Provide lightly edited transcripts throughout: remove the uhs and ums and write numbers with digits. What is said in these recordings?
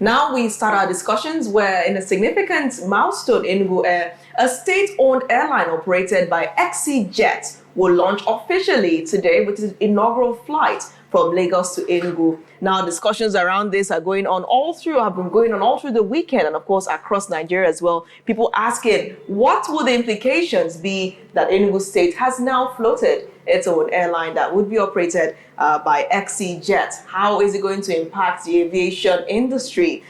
Now we start our discussions where, in a significant milestone, Enugu Air, a state-owned airline operated by XEJet, will launch officially today with its inaugural flight from Lagos to Enugu. Now, discussions around this have been going on all through the weekend, and of course across Nigeria as well. People asking, what will the implications be that Enugu State has now floated its own airline that would be operated by XEJet? How is it going to impact the aviation industry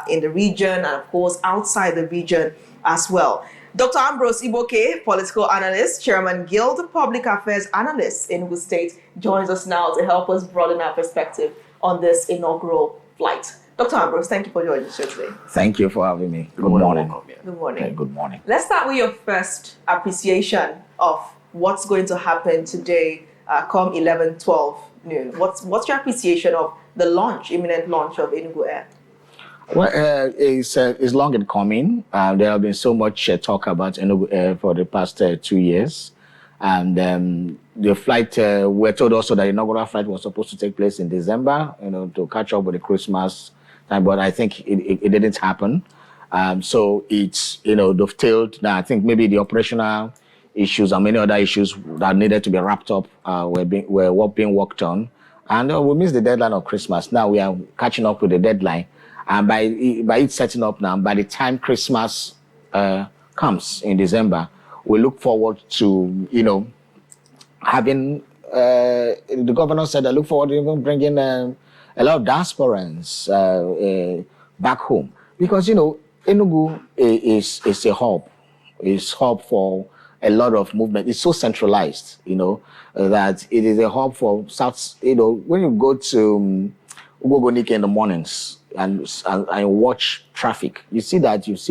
in the region and of course outside the region as well? Dr. Ambrose Igboke, political analyst, chairman Guild Public Affairs Analysts in Enugu State, joins us now to help us broaden our perspective on this inaugural flight. Dr. Ambrose, thank you for joining us today. Thank you for having me. Good morning. Good morning. Okay, good morning. Let's start with your first appreciation of what's going to happen today come 11-12 noon. What's your appreciation of the imminent launch of Enugu Air? Well, it's long in coming. There have been so much talk about Enugu Air for the past 2 years. And the flight, we're told also that the inaugural flight was supposed to take place in December, to catch up with the Christmas time. But I think it didn't happen. So it's, dovetailed. Now, I think maybe the operational issues and many other issues that needed to be wrapped up were being worked on. And we missed the deadline of Christmas. Now we are catching up with the deadline. And by it setting up now, by the time Christmas comes in December, we look forward to, having, the governor said, I look forward to even bringing a lot of diasporans back home. Because, Enugu is a hub. It's hub for a lot of movement. It's so centralized, that it is a hub for South, when you go to Ugogonike in the mornings, and watch traffic, you see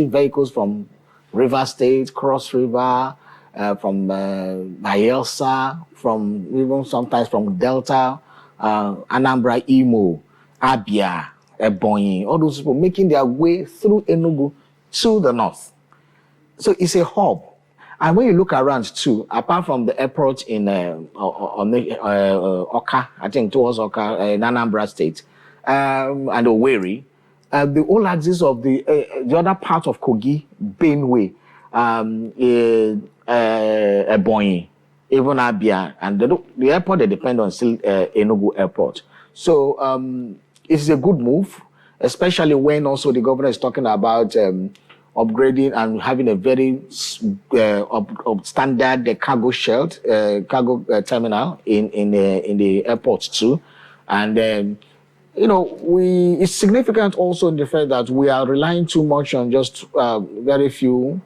vehicles from River State, Cross River, from Bayelsa, from even sometimes from Delta, Anambra, Imo, Abia, Ebonyi, all those people making their way through Enugu to the north. So it's a hub. And when you look around too, apart from the airport in Oka, I think towards Oka, in Anambra State, and Owerri, the whole axis of the other part of Kogi, Benue, Ebonyi, even Abia, and the airport they depend on still Enugu Airport. So it's a good move, especially when also the governor is talking about upgrading and having a very standard cargo terminal in the airport too, and it's significant also in the fact that we are relying too much on just very few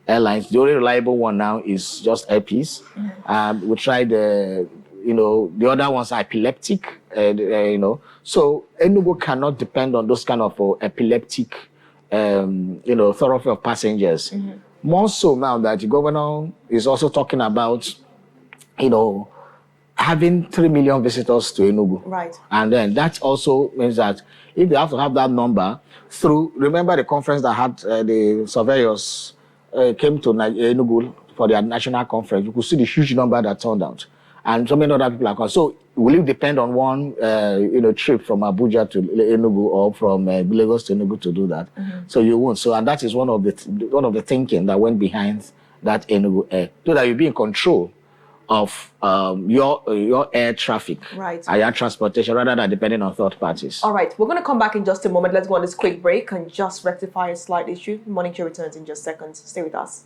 airlines. The only reliable one now is just Air Peace. We tried, the other ones are epileptic, So Enugu cannot depend on those kind of epileptic, thoroughfare of passengers. More so now that the governor is also talking about, having 3 million visitors to Enugu. Right. And then that also means that if they have to have that number remember the conference that had the surveyors came to Enugu for their national conference, you could see the huge number that turned out. And so many other people are coming. So will it depend on one, trip from Abuja to Enugu or from Lagos to Enugu to do that? So you won't. So, and that is one of the thinking that went behind that Enugu Air, so that you be in control of your air traffic, right, and your transportation, rather than depending on third parties. All right, we're going to come back in just a moment. Let's go on this quick break and just rectify a slight issue. Morning Show returns in just seconds. Stay with us.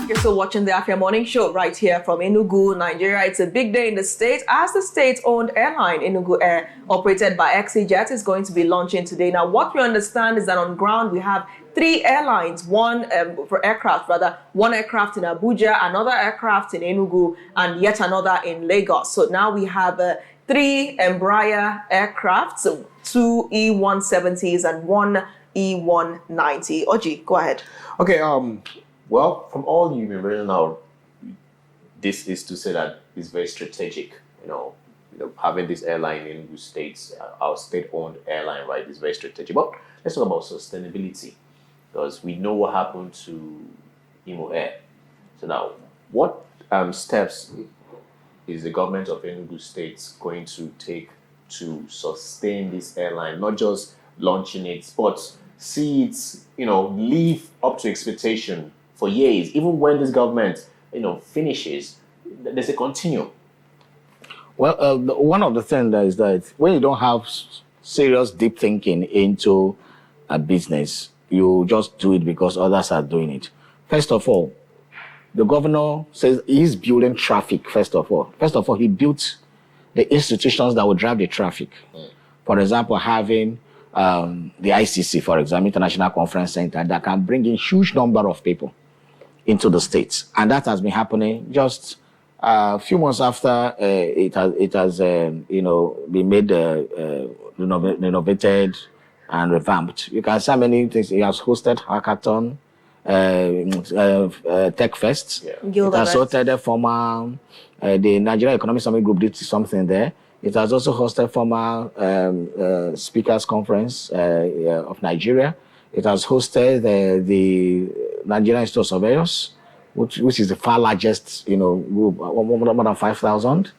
You're still watching the Afia Morning Show right here from Enugu, Nigeria. It's a big day in the state as the state-owned airline Enugu Air, operated by XEJet, is going to be launching today. Now, what we understand is that on ground we have 3 airlines, one aircraft in Abuja, another aircraft in Enugu, and yet another in Lagos. So now we have 3 Embraer aircraft, so 2 E170s and 1 E190. Oji, go ahead. Okay, well, from all you've been reading out, this is to say that it's very strategic, having this airline in Enugu State, our state-owned airline, right, is very strategic. But let's talk about sustainability, because we know what happened to Imo Air. So now, what steps is the government of Enugu State going to take to sustain this airline, not just launching it, but see it, live up to expectation for years, even when this government, finishes, there's a continuum. Well, one of the things that is that when you don't have serious deep thinking into a business, you just do it because others are doing it. First of all, the governor says he's building traffic, first of all. First of all, he built the institutions that will drive the traffic. For example, having the ICC, for example, International Conference Center, that can bring in huge number of people into the states. And that has been happening just a few months after it has been made renovated and revamped. You can see many things. He has hosted hackathon, tech fest. Yeah. It has hosted a former the Nigerian Economic Summit Group did something there. It has also hosted former speakers conference of Nigeria. It has hosted the Nigerian Institute of Surveyors, which is the far largest, group, more than 5,000.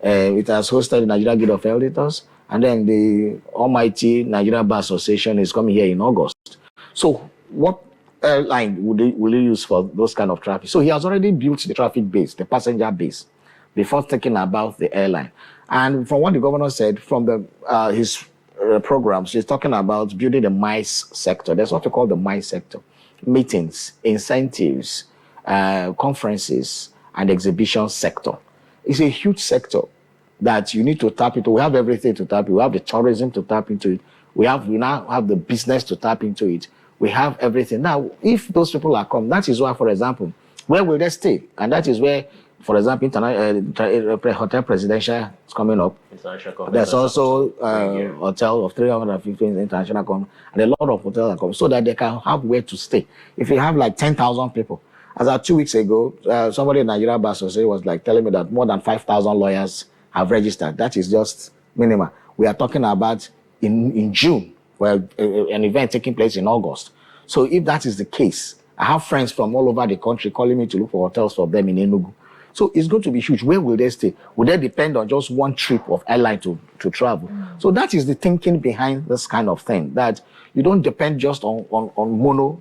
It has hosted the Nigerian Guild of Auditors, and then the almighty Nigerian Bar Association is coming here in August. So what airline will he use for those kind of traffic? So he has already built the traffic base, the passenger base, before thinking about the airline. And from what the governor said, from his programs, he's talking about building the MICE sector. That's what we call the MICE sector. Meetings, incentives, conferences, and exhibition sector. It's a huge sector that you need to tap into. We have everything to tap into. We have the tourism to tap into it. We now have the business to tap into it. We have everything. Now, if those people are come, that is why, for example, where will they stay? And that is where, for example, Hotel Presidential is coming up. There's also a hotel of 350 international come, and a lot of hotels are coming, so that they can have where to stay. If you have like 10,000 people, as of 2 weeks ago, somebody in Nigeria Bar Association was like telling me that more than 5,000 lawyers have registered. That is just minimum. We are talking about in June, where an event taking place in August. So if that is the case, I have friends from all over the country calling me to look for hotels for them in Enugu. So it's going to be huge. Where will they stay? Will they depend on just one trip of airline to travel? So that is the thinking behind this kind of thing, that you don't depend just on mono.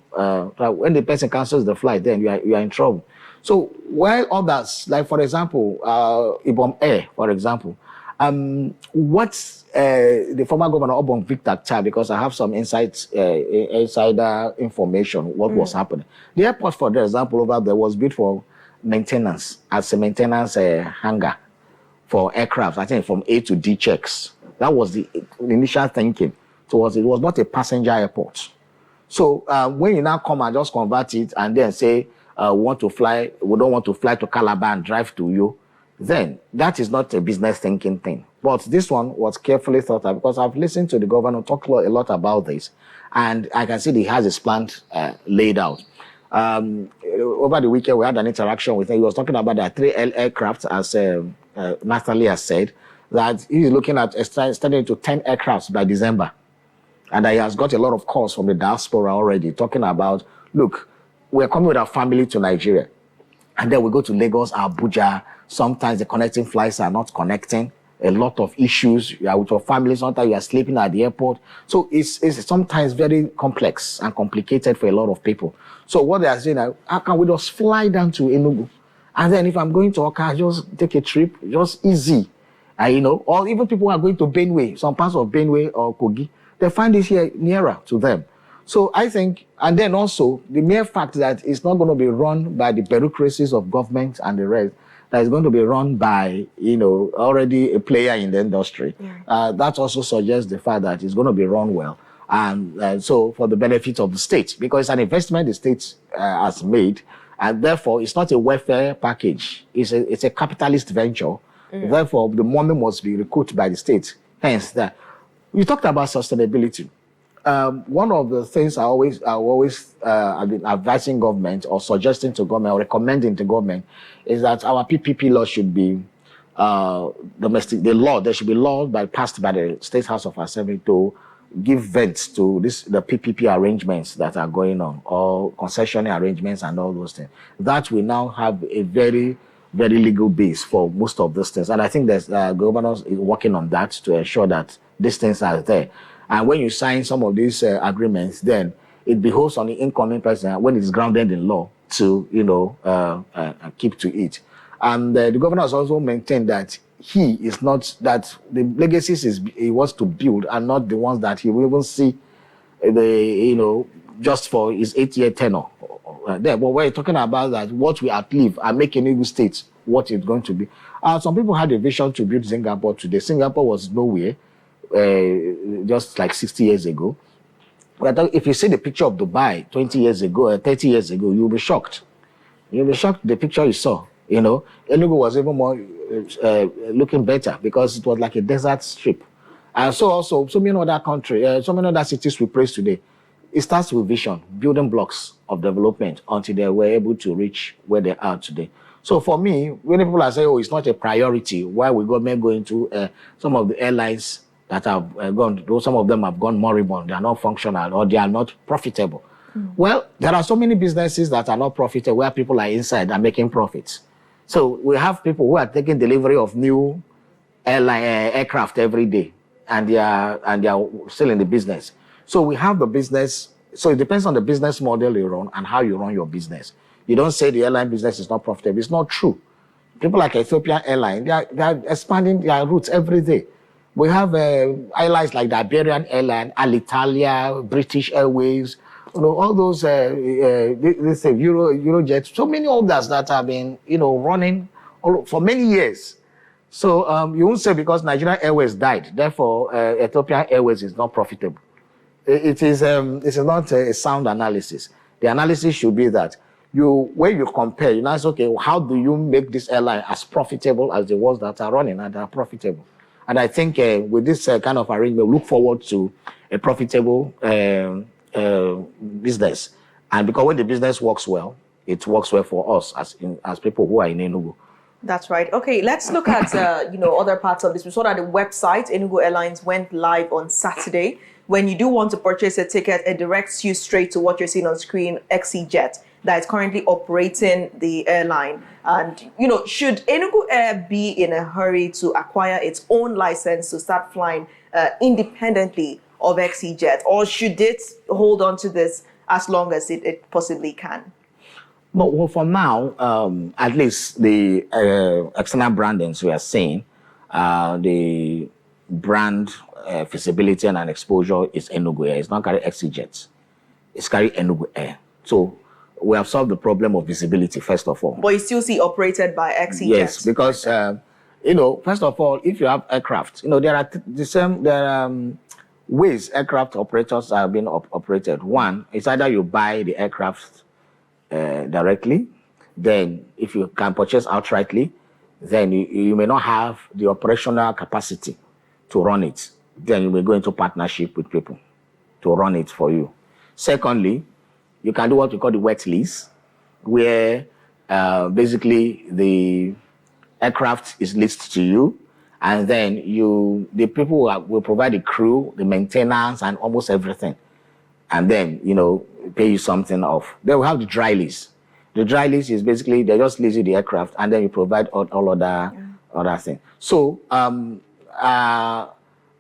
When the person cancels the flight, then you are in trouble. So while others, like for example, Enugu Air, for example, what's the former governor Obong Victor Cha, because I have some insider information what was happening. The airport, for example, over there was built for maintenance, as a maintenance hangar for aircraft, I think from A to D checks. That was the initial thinking. So it was not a passenger airport. So when you now come and just convert it and then say, we don't want to fly to Calabar and drive to you, then that is not a business thinking thing. But this one was carefully thought out, because I've listened to the governor talk a lot about this, and I can see that he has his plan laid out. Over the weekend, we had an interaction with him. He was talking about the 3 aircraft, as Nathalie has said, that he's looking at extending to 10 aircrafts by December. And he has got a lot of calls from the diaspora already talking about, look, we're coming with our family to Nigeria, and then we go to Lagos, Abuja. Sometimes the connecting flights are not connecting. A lot of issues. You are with your family. Sometimes you are sleeping at the airport. So it's sometimes very complex and complicated for a lot of people. So what they are saying, how can we just fly down to Enugu? And then if I'm going to Oka, just take a trip, just easy. Or even people who are going to Benue, some parts of Benue or Kogi, they find this here nearer to them. So I think, and then also the mere fact that it's not going to be run by the bureaucracies of government and the rest, that is going to be run by, already a player in the industry. That also suggests the fact that it's going to be run well. And so for the benefit of the state, because it's an investment the state has made, and therefore it's not a welfare package. It's a capitalist venture. Therefore, the money must be recouped by the state. Hence, that you talked about sustainability. One of the things I've been advising government or suggesting to government or recommending to government is that our PPP law should be domestic. There should be law passed by the State House of Assembly to give vent to the PPP arrangements that are going on, or concessionary arrangements and all those things. That we now have a very very legal base for most of these things. And I think there's governors is working on that to ensure that these things are there. And when you sign some of these agreements, then it behoves on the incoming president, when it's grounded in law, to keep to it. And the governor has also maintained that he is not, that the legacies he wants to build are not the ones that he will even see just for his 8-year tenure there. But we're talking about that what we outlive and make Enugu State what it's going to be. Some people had a vision to build Singapore today. Singapore was nowhere just like 60 years ago. But if you see the picture of Dubai 20 years ago, 30 years ago, you'll be shocked. You'll be shocked the picture you saw. Enugu was even more looking better because it was like a desert strip. And so also, so many other countries, so many other cities we praise today, it starts with vision, building blocks of development until they were able to reach where they are today. So for me, when people are saying, oh, it's not a priority, why we may go into some of the airlines that have gone, though some of them have gone moribund, they are not functional or they are not profitable. Well, there are so many businesses that are not profitable where people are inside and making profits. So we have people who are taking delivery of new aircraft every day, and they are still in the business. So we have the business. So it depends on the business model you run and how you run your business. You don't say the airline business is not profitable. It's not true. People like Ethiopian Airline, they are expanding their routes every day. We have airlines like the Iberian Airline, Alitalia, British Airways, all those Eurojet, so many others that have been running for many years. So you won't say because Nigerian Airways died, therefore Ethiopian Airways is not profitable. It is not a sound analysis. The analysis should be that when you compare, you ask, okay, how do you make this airline as profitable as the ones that are running and are profitable? And I think with this kind of arrangement, we look forward to a profitable business. And because when the business works well, it works well for us as people who are in Enugu. That's right. Okay, let's look at other parts of this. We saw that the website Enugu Airlines went live on Saturday. When you do want to purchase a ticket, it directs you straight to what you're seeing on screen, XEJet, that is currently operating the airline. And should Enugu Air be in a hurry to acquire its own license to start flying independently of XEJet, or should it hold on to this as long as it possibly can? Well, for now, at least the external brandings we are seeing, the brand visibility and exposure is Enugu Air. It's not carry XEJet. It's carry Enugu Air. So we have solved the problem of visibility, first of all. But you still see operated by XEJet? Yes, because, first of all, if you have aircraft, there are ways aircraft operators are being operated. One, it's either you buy the aircraft directly, then if you can purchase outrightly, then you may not have the operational capacity to run it. Then you may go into partnership with people to run it for you. Secondly, you can do what we call the wet lease, where basically the aircraft is leased to you, and then the people will provide the crew, the maintenance, and almost everything. And then, pay you something off. Then we have the dry lease. The dry lease is basically, they just lease you the aircraft, and then you provide all other things. So, I'm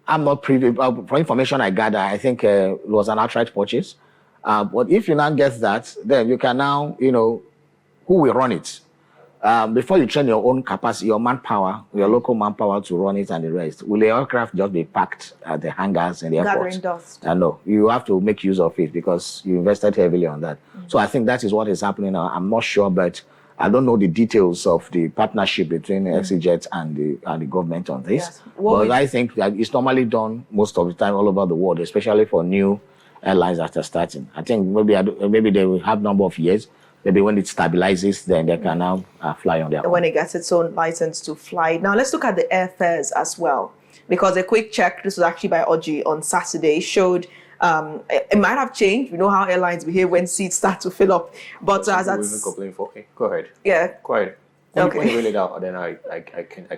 not privy, for information I gather, I think it was an outright purchase. But if you now get that, then you can now, who will run it? Before you train your own capacity, your manpower, your local manpower to run it and the rest, will the aircraft just be packed at the hangars in the airports? Gathering dust. No, you have to make use of it because you invested heavily on that. So I think that is what is happening now. I'm not sure, but I don't know the details of the partnership between XEJet and the government on this. Yes. But I think that it's normally done most of the time all over the world, especially for new airlines that are starting. I think maybe they will have number of years. Maybe when it stabilizes, then they can now fly on their own. When it gets its own license to fly. Now, let's look at the airfares as well. Because a quick check, this was actually by Oji on Saturday, showed it might have changed. We know how airlines behave when seats start to fill up. But as that's... We've complained for. Okay, go ahead. Yeah. Go ahead. When you read it out, then I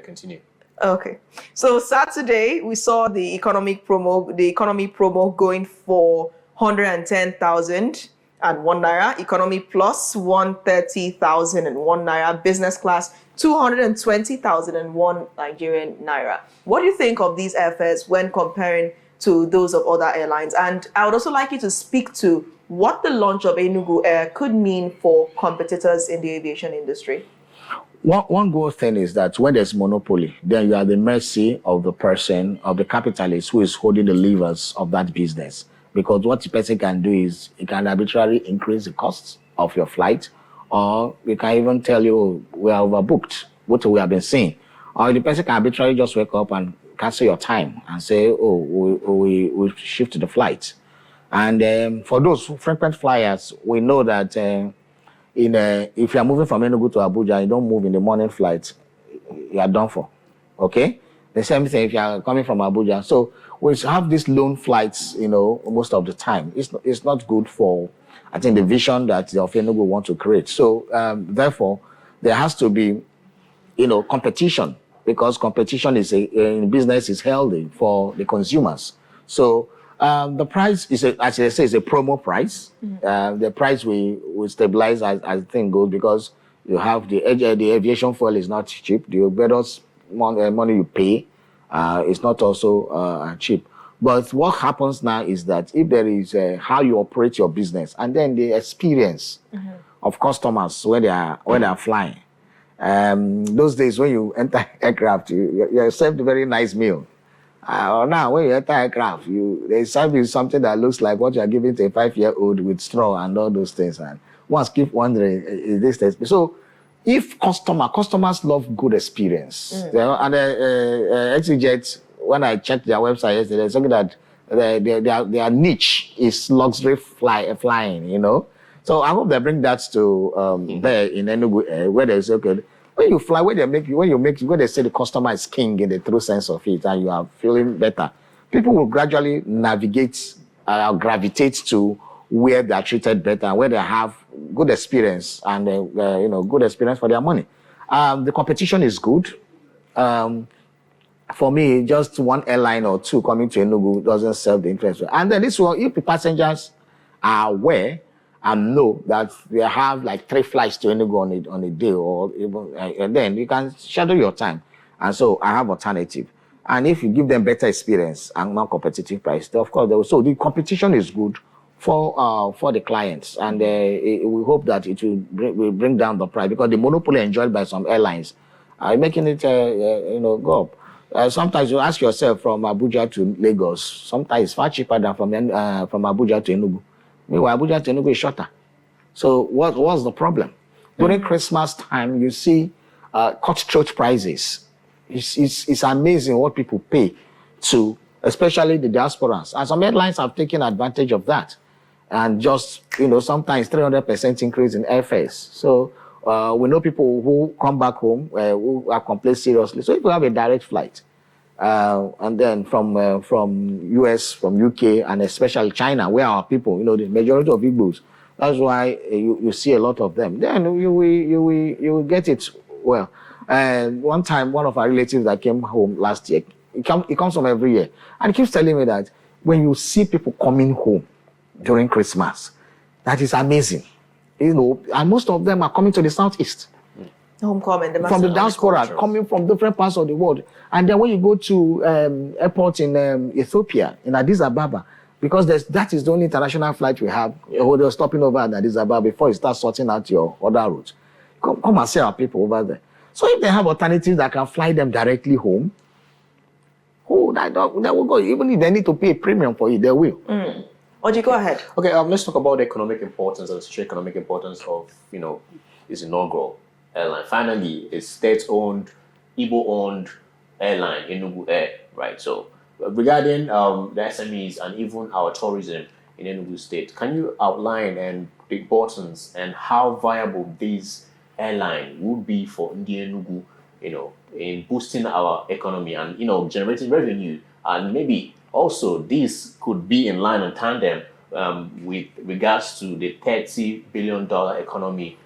continue. Okay. So Saturday, we saw the economy promo going for 110,000. and 1 naira, economy plus 130,001 naira, business class 220,001 Nigerian naira. What do you think of these airfares when comparing to those of other airlines? And I would also like you to speak to what the launch of Enugu Air could mean for competitors in the aviation industry. One good thing is that when there's monopoly, then you are at the mercy of the person, of the capitalist who is holding the levers of that business. Because what the person can do is it can arbitrarily increase the costs of your flight, or we can even tell you we are overbooked, what we have been seeing. Or the person can arbitrarily just wake up and cancel your time and say, oh, we shift the flight. And for those frequent flyers, we know that if you are moving from Enugu to Abuja, you don't move in the morning flight, you are done for. Okay? The same thing if you are coming from Abuja. So we have these lone flights, most of the time. It's not good for, I think, the vision that the of Enugu want to create. So therefore, there has to be, competition, because competition in business is healthy for the consumers. So the price is, as I say, is a promo price. The price will stabilize as thing goes, because you have the aviation fuel is not cheap. The better money you pay is not also cheap. But what happens now is that if there is how you operate your business, and then the experience of customers when they are flying. Those days when you enter aircraft, you're served a very nice meal. Now, when you enter aircraft, they serve you something that looks like what you're giving to a 5-year-old with straw and all those things. And once keep wondering, is this? So, if customers love good experience, and XEJet, when I checked their website yesterday, it's something that their niche is luxury flying, So I hope they bring that to there in Enugu Air, where they say, okay, when you fly, when they say the customer is king in the true sense of it, and you are feeling better, people will gradually gravitate to where they are treated better, where they have good experience and good experience for their money. The competition is good. For me, just one airline or two coming to Enugu doesn't serve the interest. And then this one, if the passengers are aware and know that we have like 3 flights to Enugu on a day, or even, and then you can schedule your time. And so I have alternative. And if you give them better experience and more competitive price, of course, so the competition is good for the clients. And we hope that it will bring down the price, because the monopoly enjoyed by some airlines are making it, go up. Sometimes you ask yourself, from Abuja to Lagos, sometimes it's far cheaper than from Abuja to Enugu. Meanwhile, Abuja to Enugu is shorter. So what's the problem? During Christmas time, you see cutthroat prices. It's amazing what people pay to, especially the diasporans. And some airlines have taken advantage of that. And just, sometimes 300% increase in airfares. So we know people who come back home who are complacent seriously. So if you have a direct flight, and then from US, from UK, and especially China, where our people, the majority of Igbos, that's why you see a lot of them. Then you will get it well. And one time, one of our relatives that came home last year, he comes home every year, and he keeps telling me that when you see people coming home during Christmas, that is amazing. And most of them are coming to the southeast. Homecoming, from the diaspora, coming from different parts of the world. And then when you go to airport in Ethiopia, in Addis Ababa, because that is the only international flight we have, they're stopping over at Addis Ababa before you start sorting out your other routes. Come and see our people over there. So if they have alternatives that can fly them directly home, that will go. Even if they need to pay a premium for it, they will. Oji, go ahead. Okay, let's talk about the economic importance and the socio-economic importance of, this inaugural airline. Finally, a state-owned, Igbo-owned airline, Enugu Air, right? So, regarding the SMEs and even our tourism in Enugu State, can you outline the importance and how viable this airline would be for Enugu, in boosting our economy and, generating revenue? And maybe also this could be in line and tandem with regards to the $30 billion economy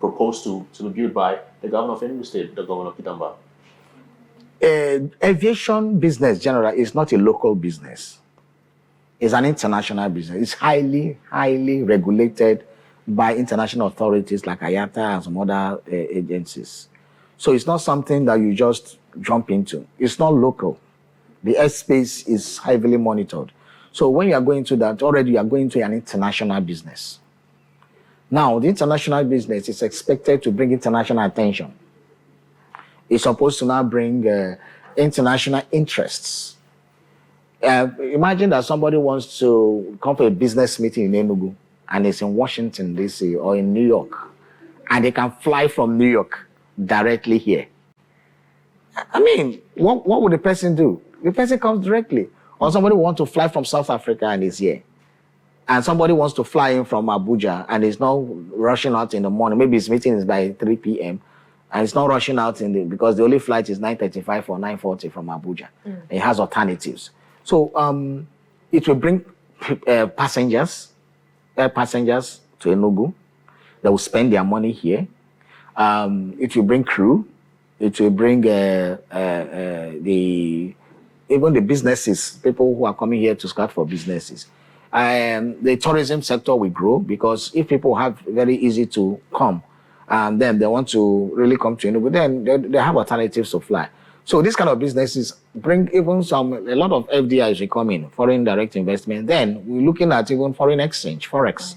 proposed to be built by the governor of Enugu State, the governor of Kitamba. Aviation business generally is not a local business. is an international business. It's highly, highly regulated by international authorities like IATA and some other agencies. So it's not something that you just jump into. It's not local. The airspace is heavily monitored. So when you are going to that, already you are going to an international business. Now, the international business is expected to bring international attention. It's supposed to now bring international interests. Imagine that somebody wants to come for a business meeting in Enugu and it's in Washington, D.C. or in New York, and they can fly from New York directly here. I mean, what would the person do? The person comes directly. Or somebody wants to fly from South Africa and is here. And somebody wants to fly in from Abuja and is not rushing out in the morning. Maybe his meeting is by 3 p.m. and it's not rushing out because the only flight is 9:35 or 9:40 from Abuja. It has alternatives. So it will bring passengers to Enugu. They will spend their money here. It will bring crew. It will bring even the businesses, people who are coming here to start for businesses. The tourism sector will grow because if people have very easy to come and then they want to really come to Enugu, then they have alternatives to fly. So these kind of businesses bring even a lot of FDIs will come in, foreign direct investment. Then we're looking at even foreign exchange, Forex,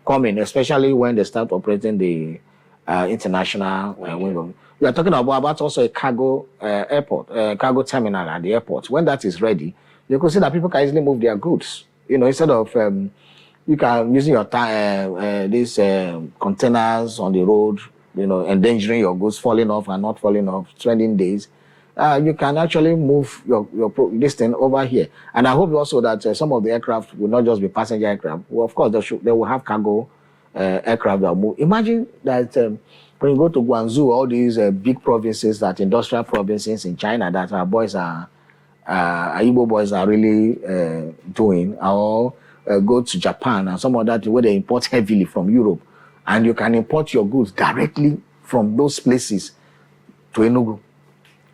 coming, especially when they start operating the international window. We are talking about also a cargo airport, cargo terminal at the airport. When that is ready, you can see that people can easily move their goods. You know, instead of you can using your these containers on the road, you know, endangering your goods, falling off and not falling off, spending days. You can actually move this thing over here. And I hope also that some of the aircraft will not just be passenger aircraft. Well, of course, they will have cargo aircraft that will move. Imagine that when you go to Guangzhou, all these big provinces, that industrial provinces in China that our Igbo boys are really doing, or go to Japan and some of that where they import heavily from Europe, and you can import your goods directly from those places to Enugu.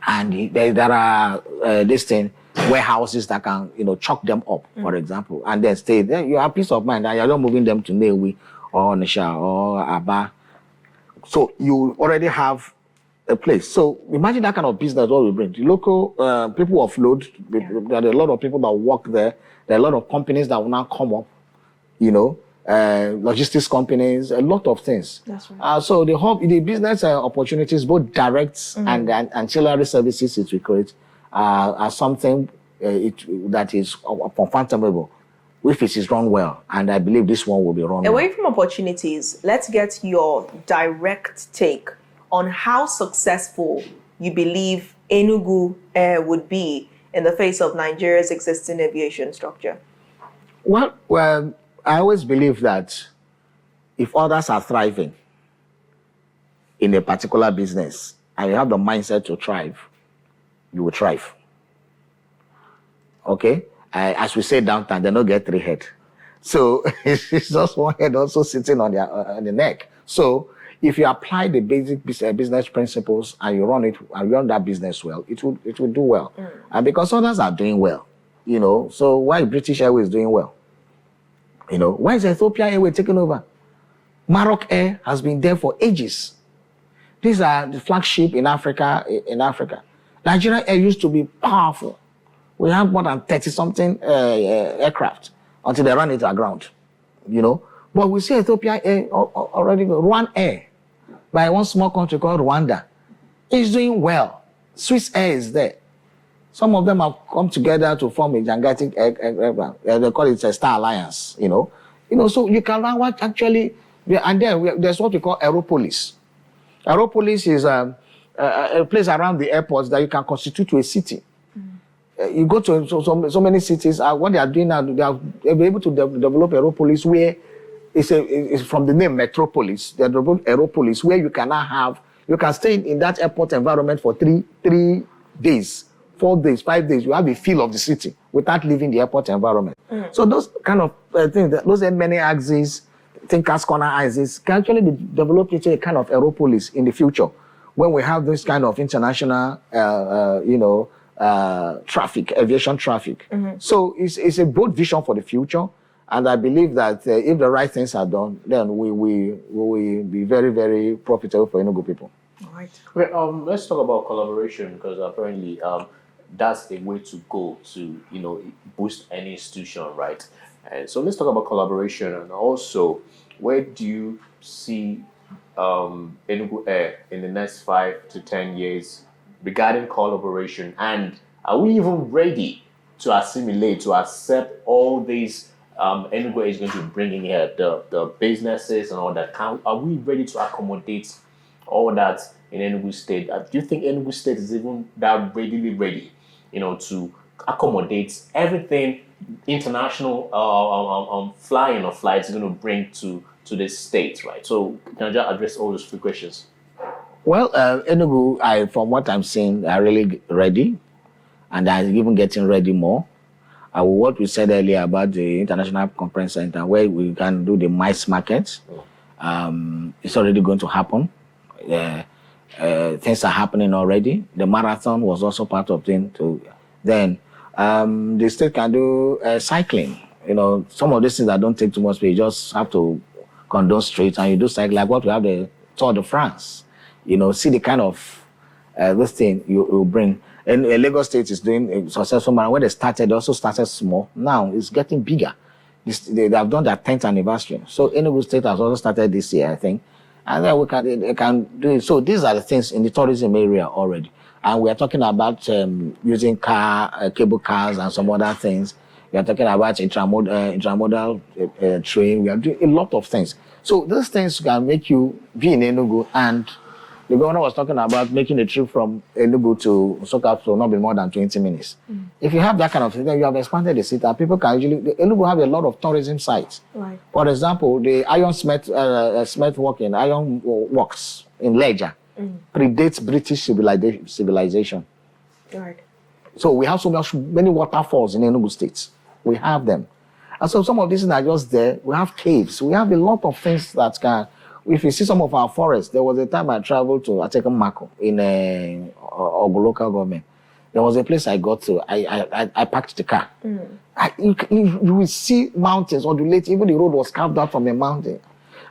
And there are warehouses that can, chuck them up, for example, and then stay there. You have peace of mind and you're not moving them to Newi or Nisha or Aba. So you already have a place. So imagine that kind of business what we bring. The local people offload. There are a lot of people that work there. There are a lot of companies that will now come up, logistics companies, a lot of things. That's right. So the business opportunities, both direct and ancillary services it will create, are something that is unfathomable if it is run well. And I believe this one will be run well. Away from opportunities, let's get your direct take on how successful you believe Enugu Air would be in the face of Nigeria's existing aviation structure. Well, I always believe that if others are thriving in a particular business and you have the mindset to thrive, you will thrive. Okay? As we say downtown, they don't get 3 heads. So it's just 1 head also sitting on the neck. So if you apply the basic business principles and you run that business well, it will do well. And because others are doing well, so why British Airways is doing well? Why is Ethiopia Airways taking over? Maroc Air has been there for ages. These are the flagship in Africa. Nigerian Air used to be powerful. We have more than 30-something aircraft until they ran it aground, But we see Ethiopia Air already, Rwanda Air, by one small country called Rwanda, is doing well. Swiss Air is there. Some of them have come together to form a gigantic aircraft. They call it a Star Alliance, So you can now watch actually, and then there's what we call Aeropolis. Aeropolis is a place around the airports that you can constitute to a city. You go to so many cities, what they are doing now, they are able to develop Aeropolis where it's from the name Metropolis. They develop Aeropolis where you can stay in that airport environment for 3 days, 4 days, 5 days. You have a feel of the city without leaving the airport environment. So those kind of things, those many axes, thinkers corner axes, can actually be developed into a kind of Aeropolis in the future when we have this kind of international, traffic, aviation traffic. So it's a bold vision for the future. And I believe that if the right things are done, then we will be very, very profitable for Enugu people. All right. Well, let's talk about collaboration, because apparently that's the way to go to boost any institution, right? And so let's talk about collaboration, and also where do you see Enugu Air in the next 5 to 10 years regarding collaboration, and are we even ready to assimilate, to accept all these Enugu Air is going to bring in here, the businesses and all that? Are we ready to accommodate all that in Enugu State? Do you think Enugu State is even that readily ready, to accommodate everything international flying or flights is going to bring to this state, right? So can I just address all those 3 questions? Well, Enugu, from what I'm seeing, are really ready, and are even getting ready more. What we said earlier about the International Conference Center, where we can do the mice market, it's already going to happen. Things are happening already. The marathon was also part of things. Then the state can do cycling. Some of these things that don't take too much space, you just have to condone streets and you do cycling, like what we have the Tour de France. See the kind of this thing you bring. And Lagos State is doing a successful marathon. When they also started small. Now it's getting bigger. They have done their 10th anniversary. So Enugu State has also started this year, I think. And then they can do it. So these are the things in the tourism area already. And we are talking about using cable cars and some other things. We are talking about intramodal train. We are doing a lot of things. So those things can make you be in Enugu. And the governor was talking about making a trip from Enugu to Nsukka to not be more than 20 minutes. If you have that kind of thing, then you have expanded the city. And people can Enugu have a lot of tourism sites. Right. For example, the iron smith working, iron works in Leja predates British civilization. Right. So we have many waterfalls in Enugu State. We have them. And so some of these things are just there. We have caves. We have a lot of things that can... If you see some of our forests, there was a time I traveled to Mako in Ogu local government. There was a place I got to. I parked the car. You will see mountains on the lake. Even the road was carved out from a mountain.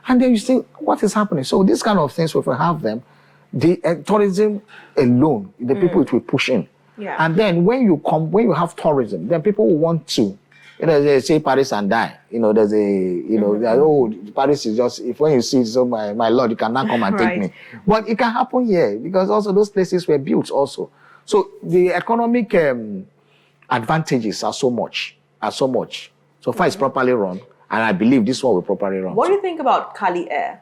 And then you say, what is happening? So these kind of things, if we have them, the tourism alone, the people it will push in. Yeah. And then when you have tourism, then people will want to, they say Paris and die. There's a, Paris is just, when you see it, so my Lord, you cannot come and take me. But it can happen here because also those places were built also. So the economic advantages are so much. So far it's properly run, and I believe this one will properly run. What do you think about Cali Air?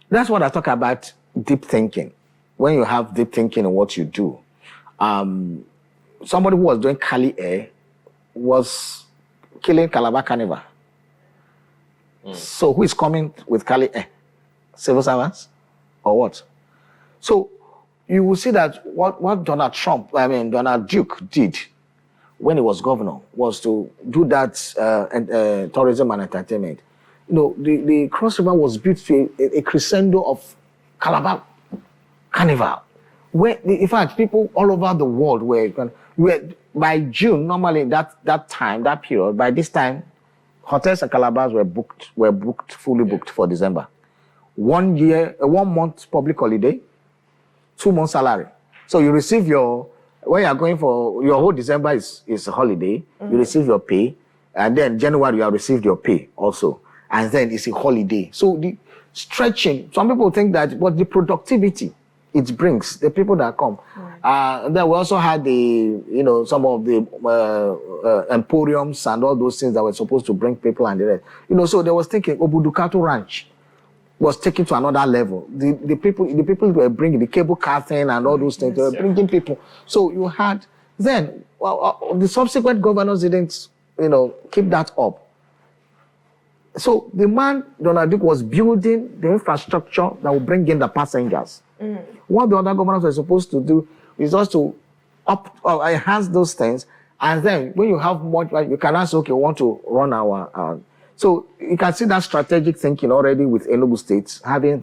That's what I talk about, deep thinking. When you have deep thinking in what you do. Somebody who was doing Cali Air was killing Calabar Carnival. So who is coming with Cali Air? Civil servants? Or what? So you will see that what Donald Duke did when he was governor was to do that tourism and entertainment. The Cross River was built to a crescendo of Calabar Carnival. Where, in fact, people all over the world were by June, normally that period, by this time, hotels and Calabars were fully booked for December. 1 month public holiday, 2 months salary. So you receive when you are going for your whole December is a holiday, you receive your pay, and then January you have received your pay also, and then it's a holiday. So the stretching, some people think that, but the productivity it brings, the people that come. Then we also had some of the emporiums and all those things that were supposed to bring people and the rest. So they was thinking Obudukato Ranch was taken to another level. The people were bringing the cable car thing and all those things. They were bringing people. So you had then the subsequent governors didn't keep that up. So the man Donald Duke was building the infrastructure that would bring in the passengers. What the other governors were supposed to do is just to enhance those things, and then when you have much, you can ask, okay, we want to run our. So you can see that strategic thinking already with Enugu State having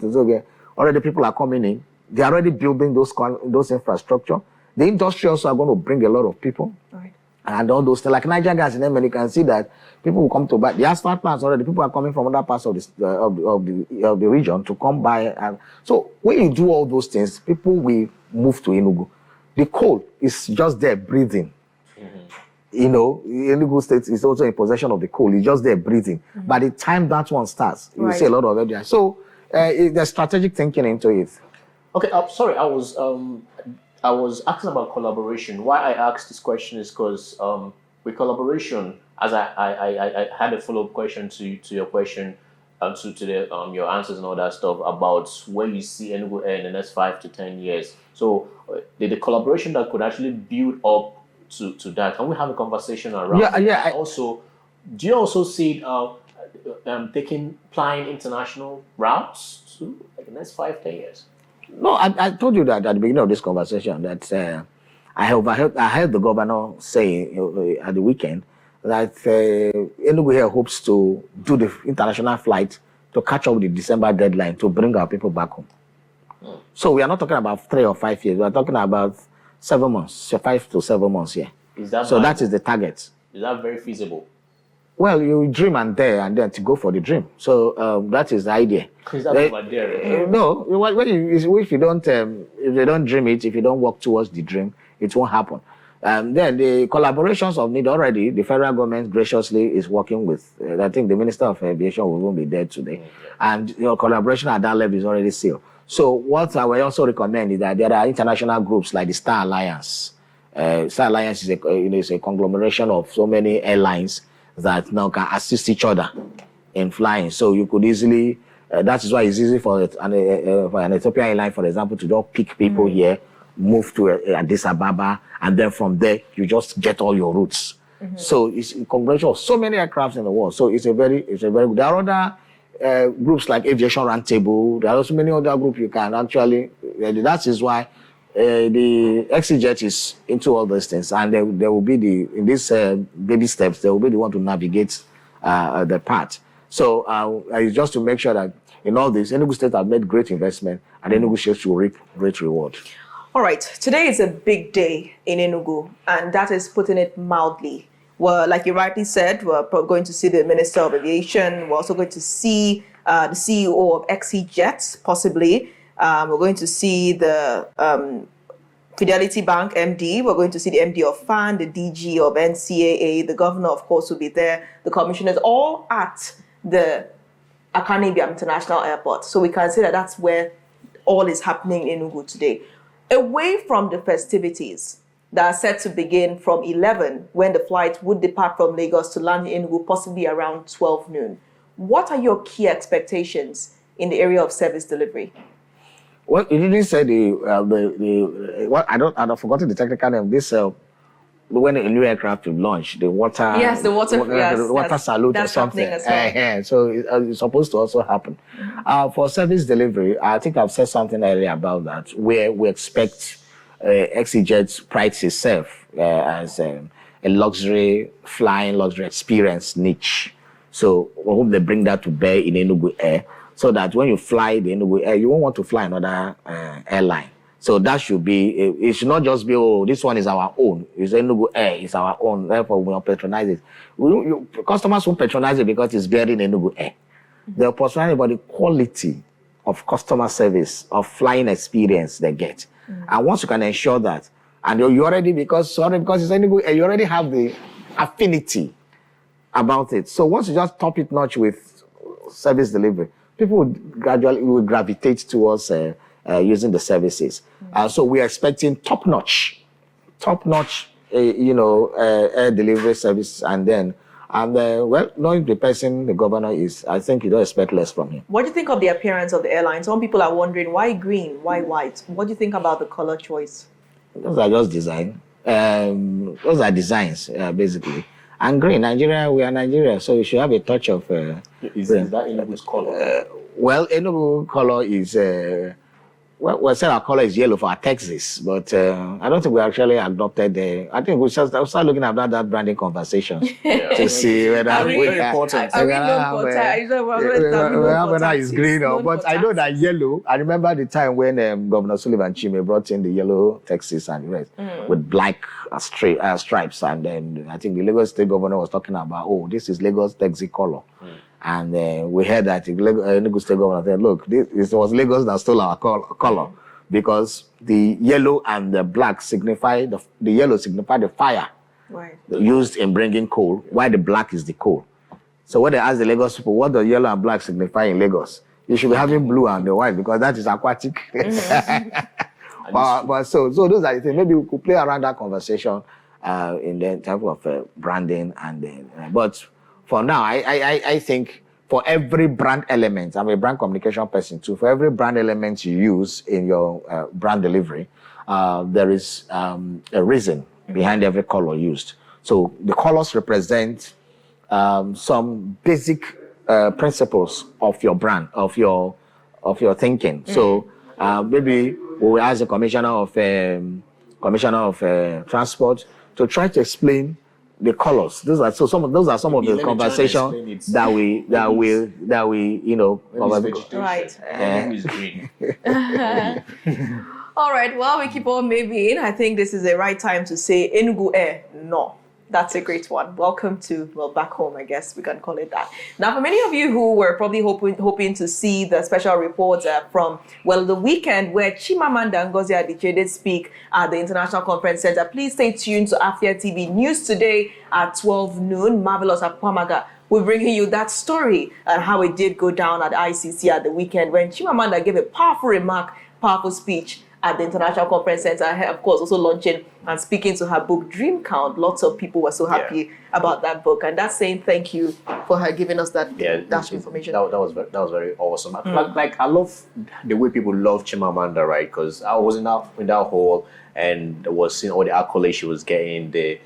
already people are coming in. They are already building those infrastructure. The industry also are going to bring a lot of people. Right. And all those things, like Nigerian gas in Yemen, you can see that people will come to buy. The asphalt plants already, people are coming from other parts of the region to come buy. And so when you do all those things, people will move to Enugu. The coal is just there breathing. You know, Enugu State is also in possession of the coal. It's just there breathing. By the time that one starts, you see a lot of evidence. So there's strategic thinking into it. Okay, sorry, I was asking about collaboration. Why I asked this question is because with collaboration, as I had a follow-up question to your question, to your answers and all that stuff about where you see Enugu Air in the next 5 to 10 years. So the collaboration that could actually build up to that. Can we have a conversation around? Yeah. Also, do you also see flying international routes to the next 5-10 years? No, I told you that at the beginning of this conversation that I heard the governor say at the weekend that Enugu Air hopes to do the international flight to catch up with the December deadline to bring our people back home. So we are not talking about 3 or 5 years. We are talking about 7 months, 5 to 7 months. Yeah. That is the target. Is that very feasible? Well, you dream and dare, and then to go for the dream. So that is the idea. Is that over there? No, if you don't dream it, if you don't work towards the dream, it won't happen. Then the collaborations of need already, the federal government graciously is working with. I think the Minister of Aviation will be there today, and your collaboration at that level is already sealed. So what I will also recommend is that there are international groups like the Star Alliance. Star Alliance is a conglomeration of so many airlines that now can assist each other in flying. So you could easily, that is why it's easy for an Ethiopian airline, for example, to just pick people here, move to Addis Ababa, and then from there, you just get all your routes. So it's a combination of so many aircrafts in the world. So it's a very good. There are other groups like Aviation Roundtable. There are also many other groups you can actually, that is why the XEJet is into all those things, and there will be in these baby steps, there will be the one to navigate the path. So it's just to make sure that in all this, Enugu State have made great investment, and Enugu State will reap great reward. All right, today is a big day in Enugu, and that is putting it mildly. Well, like you rightly said, we're going to see the Minister of Aviation. We're also going to see the CEO of XEJet, possibly. We're going to see the Fidelity Bank MD. We're going to see the MD of FAN, the DG of NCAA. The governor, of course, will be there. The commissioners, all at the Akane Ibiam International Airport. So we can say that that's where all is happening in Enugu today. Away from the festivities that are set to begin from 11, when the flight would depart from Lagos to land in Enugu, possibly around 12 noon. What are your key expectations in the area of service delivery? Well, you didn't say I forgotten the technical name. This when a new aircraft will launch, the water. Yes, the water salute or something. As well. So it's supposed to also happen. For service delivery, I think I've said something earlier about that, where we expect XEJet prides itself as a luxury experience niche. So we hope they bring that to bear in Enugu Air, so that when you fly the Enugu Air, you won't want to fly another airline. So that should be, it should not just be, oh, this one is our own. It's Enugu Air, it's our own, therefore we will patronize it. Customers won't patronize it because it's bearing Enugu Air. They'll patronize it about the quality of customer service, of flying experience they get. And once you can ensure that, and you already, because it's Enugu Air, you already have the affinity about it. So once you just top it notch with service delivery, people would gradually gravitate towards using the services. So we're expecting top-notch, air delivery service, knowing the person the governor is, I think you don't expect less from him. What do you think of the appearance of the airline? Some people are wondering, why green, why white? What do you think about the color choice? Those are just design. Those are designs, basically. And green, Nigeria, we are Nigeria, so we should have a touch of... Is that Enugu's color? Well, Enugu color is we said our color is yellow for our Texas, but I don't think we actually adopted the. I think we should start looking at that branding conversation to see whether very important. Are we known for whether it's green or. But I know that yellow. I remember the time when Governor Sullivan Chime brought in the yellow Texas and the rest with black stripes, and then I think the Lagos State governor was talking about, oh, this is Lagos Texas color. And we heard that the Enugu State governor said, look, this was Lagos that stole our color because the yellow and the black signify, the yellow signify the fire used in bringing coal, while the black is the coal. So when they ask the Lagos people, what does yellow and black signify in Lagos? You should be having blue and the white because that is aquatic. but so those are the things. Maybe we could play around that conversation in the type of branding and then, but for now, I think for every brand element, I'm a brand communication person too, for every brand element you use in your brand delivery, there is a reason behind every color used. So the colors represent some basic principles of your brand, of your thinking. So maybe we will ask the commissioner of transport to try to explain the colors. Those are some of the conversations that we right. Is green. All right. Well, we keep on maybe. I think this is the right time to say Enugu Air. No. That's a great one. Welcome to, back home, I guess we can call it that. Now, for many of you who were probably hoping to see the special report from, the weekend where Chimamanda Ngozi Adichie did speak at the International Conference Center, please stay tuned to Afia TV News today at 12 noon. Marvelous Apamaga. We're bringing you that story and how it did go down at ICC at the weekend when Chimamanda gave a powerful remark, powerful speech at the International Conference Center, of course, also launching and speaking to her book, Dream Count. Lots of people were so happy about that book. And that's saying thank you for her giving us that information. That was very awesome. Like I love the way people love Chimamanda, right? Because I was in that hall and was seeing all the accolades she was getting, the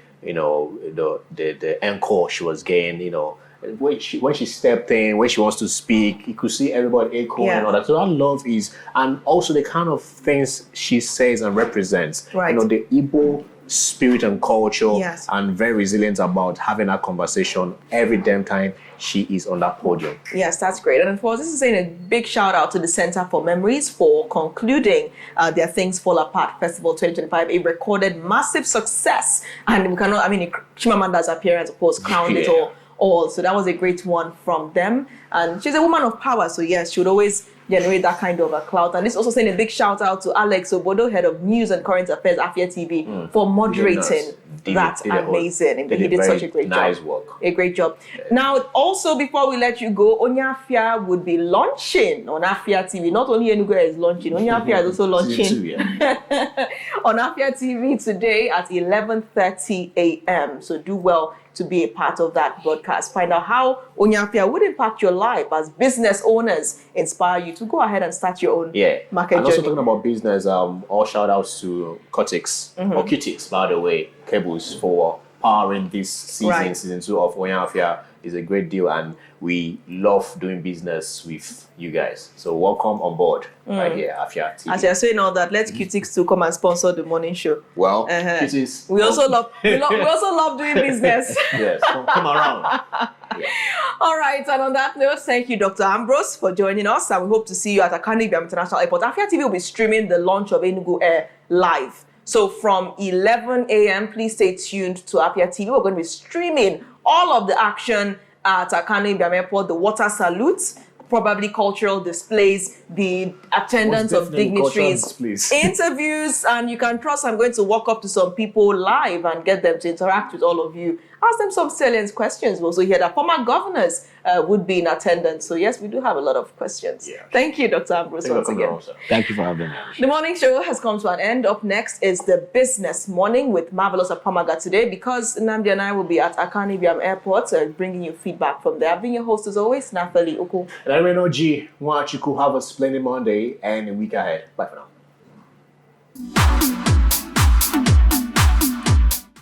encore she was getting, when she stepped in, when she wants to speak, you could see everybody echoing and all that. So that love is, and also the kind of things she says and represents. Right. The Igbo spirit and culture, and very resilient about having that conversation every damn time she is on that podium. Yes, that's great. And of course, this is saying a big shout out to the Center for Memories for concluding their Things Fall Apart Festival 2025, a recorded massive success. And we cannot, Chimamanda's appearance, of course, crowned it all. So that was a great one from them. And she's a woman of power. So yes, she would always generate that kind of a clout. And this also saying a big shout out to Alex Obodo, head of news and current affairs, Afia TV, for moderating. That's amazing. He did such a great job. Nice work. A great job. Now, also before we let you go, Afia would be launching on Afia TV. Not only Enugu Air is launching, Afia is also launching on Afia TV today at 11:30 a.m. So do well to be a part of that broadcast. Find out how Afia would impact your life as business owners, inspire you to go ahead and start your own market and journey. Also talking about business, all shout outs to Cortex or Qtix, by the way, cables for powering this season, season 2 of Afia is a great deal, and we love doing business with you guys. So welcome on board right here, Afia TV. As you're saying all that, let Qtix to come and sponsor the morning show. Well, Qtix. We also love doing business. Yes, come around. All right, and on that note, thank you, Dr. Ambrose, for joining us, and we hope to see you at Akanu Ibiam International Airport. Afia TV will be streaming the launch of Enugu Air live. So from 11 a.m., please stay tuned to Afia TV. We're going to be streaming all of the action at Akanu Ibiam Airport, the water salutes, probably cultural displays, the attendance of dignitaries, interviews, and you can trust I'm going to walk up to some people live and get them to interact with all of you. Ask them some salient questions. We also hear that former governors would be in attendance. So yes, we do have a lot of questions. Yeah. Thank you, Dr. Ambrose, once again. Thank you for having me. The morning show has come to an end. Up next is the Business Morning with Marvelous Apamaga today, because Nnamdi and I will be at Akanu Ibiam Airport bringing you feedback from there. I've been your host as always, Nathalie Uku. And I'm G. Have a splendid Monday and a week ahead. Bye for now.